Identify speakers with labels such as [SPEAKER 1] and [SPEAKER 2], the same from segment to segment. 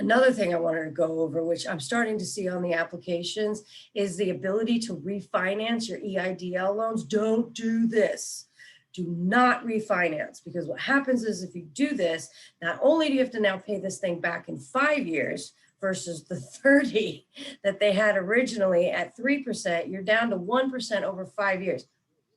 [SPEAKER 1] Another thing I wanted to go over, which I'm starting to see on the applications, is the ability to refinance your EIDL loans. Don't do this. Do not refinance, because what happens is if you do this, not only do you have to now pay this thing back in 5 years versus the 30 that they had originally at 3%, you're down to 1% over 5 years.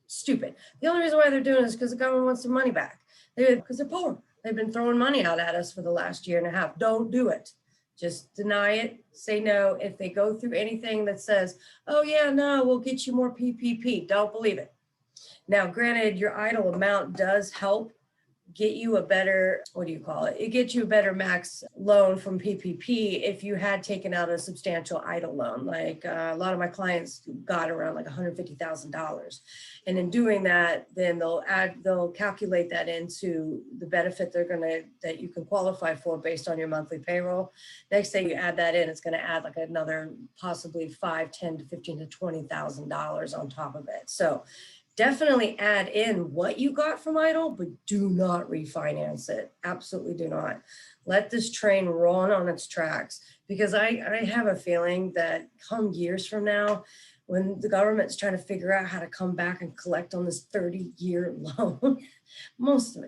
[SPEAKER 1] Stupid. The only reason why they're doing this is because the government wants their money back. Because they're poor. They've been throwing money out at us for the last year and a half. Don't do it. Just deny it, say no. If they go through anything that says, oh yeah, no, we'll get you more PPP, don't believe it. Now, granted, your idle amount does help get you a better, what do you call it? It gets you a better max loan from PPP if you had taken out a substantial idle loan. Like a lot of my clients got around like $150,000. And in doing that, then they'll calculate that into the benefit that you can qualify for based on your monthly payroll. Next thing you add that in, it's going to add like another possibly $5, $10 to $15 to $20,000 on top of it. So definitely add in what you got from idle, but do not refinance it. Absolutely do not. Let this train run on its tracks, because I have a feeling that come years from now, when the government's trying to figure out how to come back and collect on this 30-year loan, most of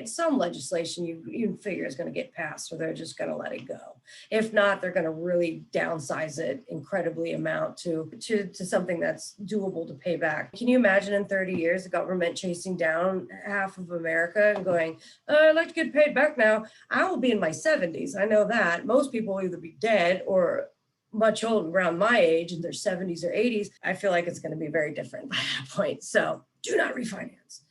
[SPEAKER 1] some legislation you figure is going to get passed, or they're just going to let it go. If not, they're going to really downsize it incredibly amount to something that's doable to pay back. Can you imagine in 30 years, the government chasing down half of America and going, I'd like to get paid back now. I will be in my 70s. I know that. Most people will either be dead or much old, around my age, in their 70s or 80s. I feel like it's going to be very different by that point. So do not refinance.